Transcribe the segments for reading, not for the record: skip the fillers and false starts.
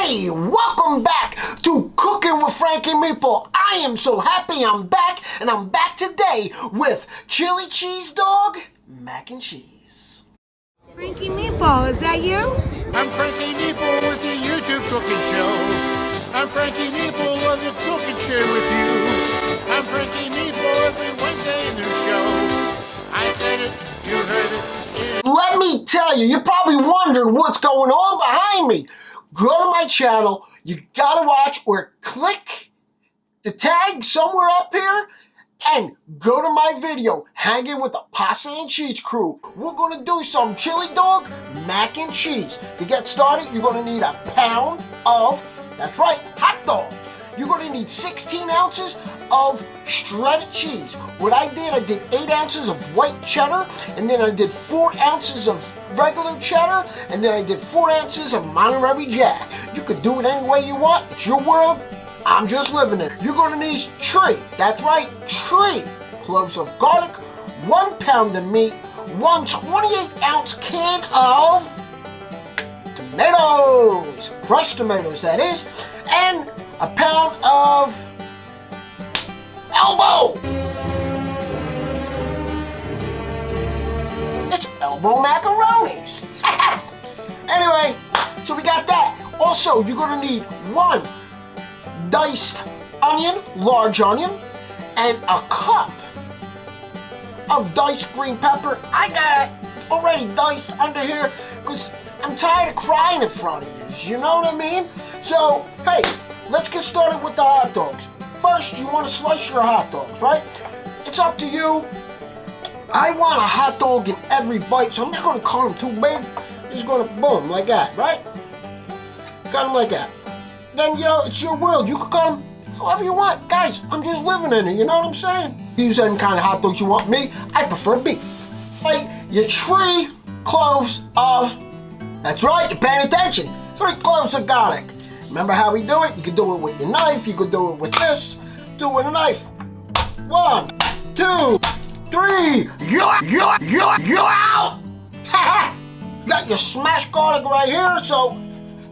Hey, welcome back to Cooking with Frankie Meatball. I am so happy I'm back, and I'm back today with chili cheese dog mac and cheese. Frankie Meatball, is that you? I'm Frankie Meatball with the YouTube cooking show. I'm Frankie Meatball on the cooking chair with you. I'm Frankie Meatball every Wednesday in the show. I said it, you heard it. Let me tell you, you're probably wondering what's going on behind me. Go to my channel, you gotta watch or click the tag somewhere up here and go to my video, Hanging with the Pasta and Cheese Crew. We're gonna do some chili dog mac and cheese. To get started, you're gonna need a pound of, that's right, hot dogs. You're gonna need 16 ounces of shredded cheese. What I did 8 ounces of white cheddar, and then I did 4 ounces of regular cheddar, and then I did 4 ounces of Monterey Jack. You could do it any way you want. It's your world. I'm just living it. You're gonna need tree. That's right, tree. Cloves of garlic, 1 pound of meat, 1 28-ounce can of tomatoes, crushed tomatoes that is, and a pound of elbow. It's elbow macaronis. Anyway, so we got that. Also, you're gonna need 1 diced onion, large onion, and a cup of diced green pepper. I got it already diced under here because I'm tired of crying in front of you. You know what I mean? So, hey, let's get started with the hot dogs. First, you want to slice your hot dogs, right? It's up to you. I want a hot dog in every bite, so I'm not going to cut them too big. I'm just going to boom, like that, right? Cut them like that. Then, you know, it's your world. You can cut them however you want. Guys, I'm just living in it, you know what I'm saying? Use any kind of hot dogs you want. Me, I prefer beef. Right? Your 3 cloves of, that's right, you're paying attention. 3 cloves of garlic. Remember how we do it? You can do it with your knife. You can do it with this. Do it with a knife. 1, 2, 3. You're out. You got your smashed garlic right here. So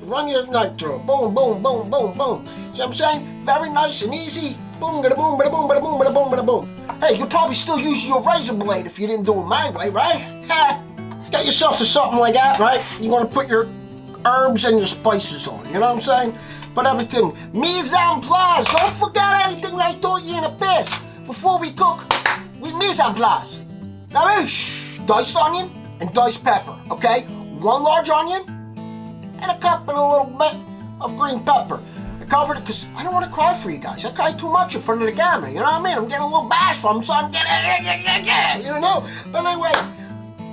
run your knife through it. Boom, boom, boom, boom, boom. See what I'm saying? Very nice and easy. Boom, bada boom, bada boom, bada boom, bada boom, bada boom. Hey, you'd probably still use your razor blade if you didn't do it my way, right? Get yourself to something like that, right? You want to put your herbs and your spices on, you know what I'm saying? But everything, mise en place. Don't forget anything that I taught you in the past. Before we cook, we mise en place. Now, diced onion and diced pepper, okay? 1 large onion and a cup and a little bit of green pepper. I covered it because I don't want to cry for you guys. I cry too much in front of the camera, you know what I mean? I'm getting a little bash from them, so I'm getting, you know? But anyway,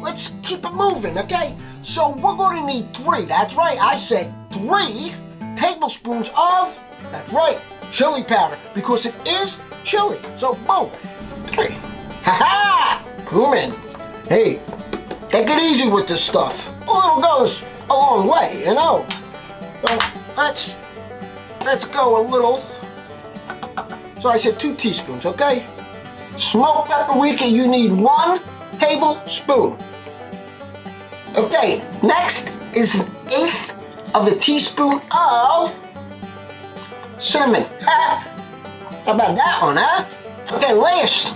let's keep it moving, okay? So we're going to need 3, that's right, I said 3 tablespoons of, that's right, chili powder, because it is chili. So boom, 3. Ha-ha! Cumin. Hey, take it easy with this stuff. A little goes a long way, you know? So let's go a little. So I said 2 teaspoons, okay? Smoked paprika, you need 1 tablespoon. Okay, next is 1/8 of a teaspoon of cinnamon. How about that one, huh? Okay, last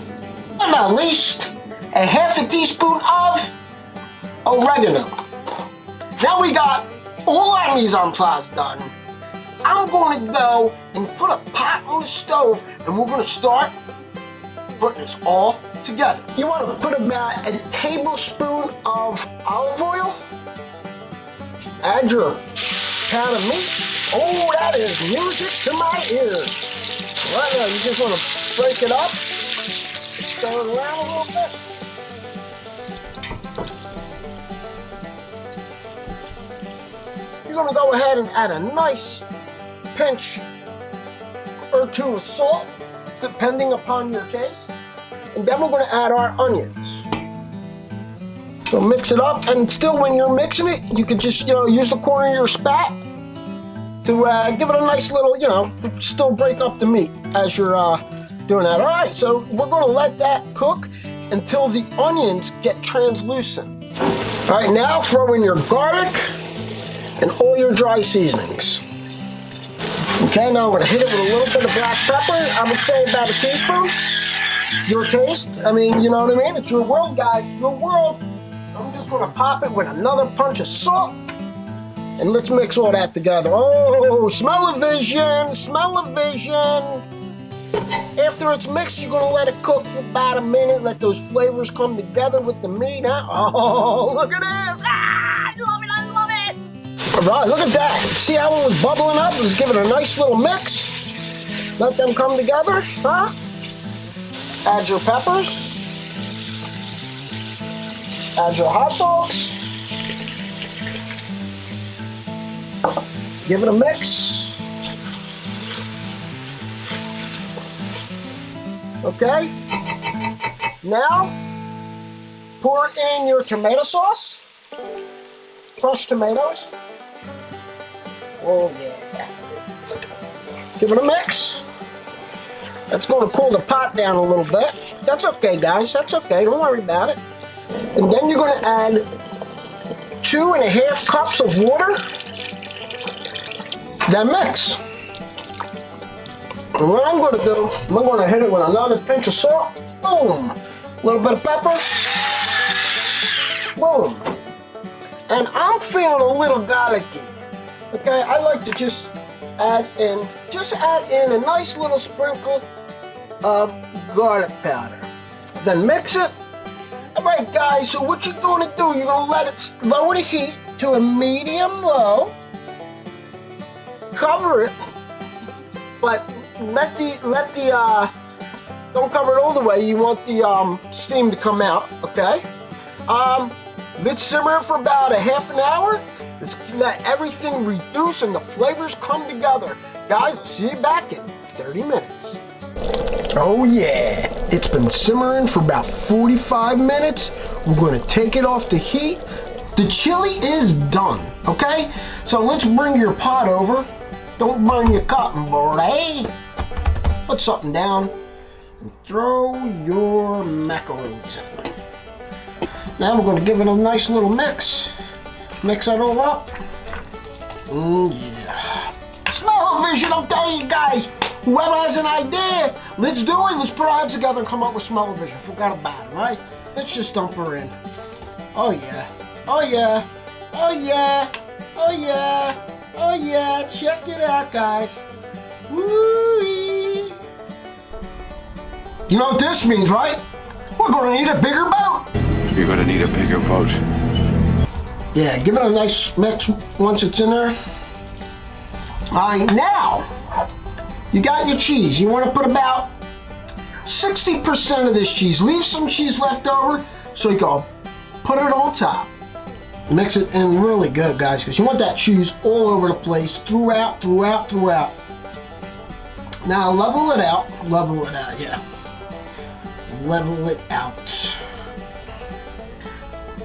but not least, 1/2 teaspoon of oregano. Now we got all our mise en place done. I'm going to go and put a pot on the stove, and we're going to start putting this all together. You want to put about a tablespoon of olive oil. Add your pound of meat. Oh, that is music to my ears. Right now, you just want to break it up, stir it around a little bit. You're going to go ahead and add a nice pinch or 2 of salt, depending upon your taste. And then we're going to add our onions. So mix it up, and still when you're mixing it, you can just, use the corner of your spat to give it a nice little, still break up the meat as you're doing that. All right, so we're going to let that cook until the onions get translucent. All right, now throw in your garlic and all your dry seasonings. Okay, now I'm gonna hit it with a little bit of black pepper. I would say about a teaspoon. Your taste. I mean, you know what I mean? It's your world, guys. Your world. I'm just gonna pop it with another punch of salt. And let's mix all that together. Oh, smell-o-vision, smell-o-vision. After it's mixed, you're gonna let it cook for about a minute. Let those flavors come together with the meat, huh? Oh, look at this. Ah, I love it, I love it. All right, look at that. See how it was bubbling up? Let's give it a nice little mix. Let them come together, huh? Add your peppers. Add your hot dogs. Give it a mix. Okay. Now, pour in your tomato sauce. Crushed tomatoes. Oh yeah. Give it a mix. That's going to cool the pot down a little bit. That's okay, guys. That's okay. Don't worry about it. And then you're going to add 2.5 cups of water. Then mix. And what I'm going to do, I'm going to hit it with another pinch of salt. Boom. A little bit of pepper. Boom. And I'm feeling a little garlicky. Okay, I like to just add in a nice little sprinkle of garlic powder. Then mix it. All right, guys, so what you're going to do, you're going to let it lower the heat to a medium low. Cover it, but don't cover it all the way. You want the steam to come out, okay? Let's simmer it for about a half an hour. Let's let everything reduce and the flavors come together. Guys, I'll see you back in 30 minutes. Oh yeah, it's been simmering for about 45 minutes. We're gonna take it off the heat. The chili is done, okay? So let's bring your pot over. Don't burn your cotton board, eh? Put something down and throw your macaroons in. Now we're going to give it a nice little mix. Mix it all up. Yeah. Smell-o-vision, I'm telling you guys. Whoever has an idea, let's do it. Let's put our heads together and come up with smell-o-vision. Forgot about it, right? Let's just dump her in. Oh yeah. Oh yeah. Oh yeah. Oh yeah. Oh yeah, check it out, guys. Woo-wee. You know what this means, right? We're gonna need a bigger boat. You're gonna need a bigger boat. Yeah, give it a nice mix once it's in there. All right, now, you got your cheese. You wanna put about 60% of this cheese. Leave some cheese left over so you can put it on top. Mix it in really good, guys, because you want that cheese all over the place, throughout. Now level it out, yeah. Level it out.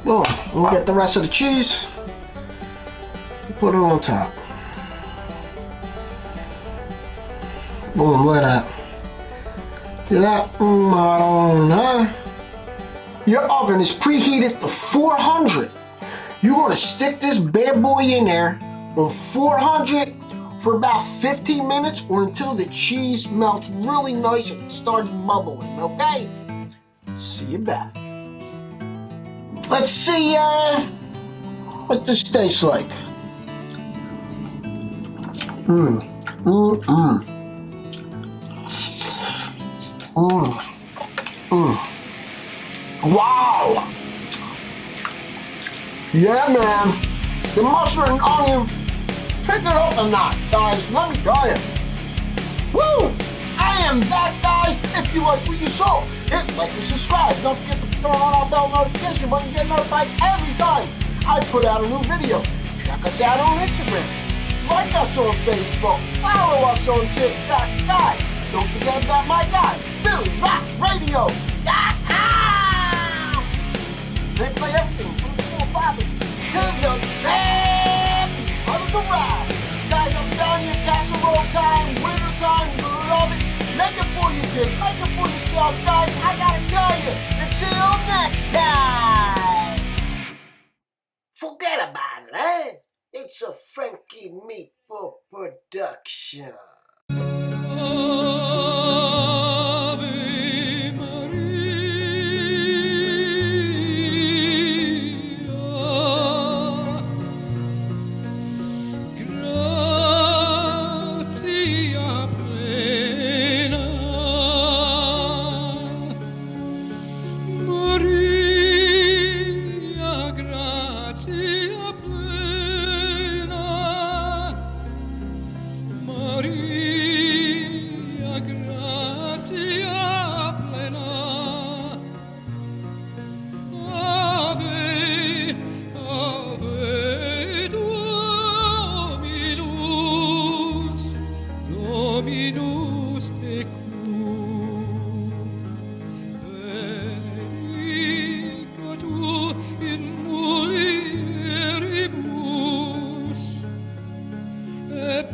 Boom, we'll get the rest of the cheese, put it on top. Boom, look at that. See that? Madonna. Your oven is preheated to 400. You're going to stick this bad boy in there on 400 for about 15 minutes or until the cheese melts really nice and starts bubbling, okay? See you back. Let's see what this tastes like. Wow! Yeah, man. The mustard and onion, pick it up a notch, guys. Let me tell you. Woo! I am that, guys. If you like what you saw, hit like and subscribe. Don't forget to turn on our bell notification button to get notified every time I put out a new video. Check us out on Instagram. Like us on Facebook. Follow us on TikTok. Guys, don't forget about my guy, Philly Rock Radio. They play everything from the four fathers to the happy others around. Guys, I'm down here, casserole time, winter time, love it. Make it for you, kid. Make it for yourself, guys. I gotta tell you, until next time. Forget about it, eh? It's a Frankie Meatball production. Action. Ave Maria, gratia plena, Maria, gratia plena, Maria, gratia plena, Ave, Ave Dominus, Dominus tecum, benedica tu in mulieribus, et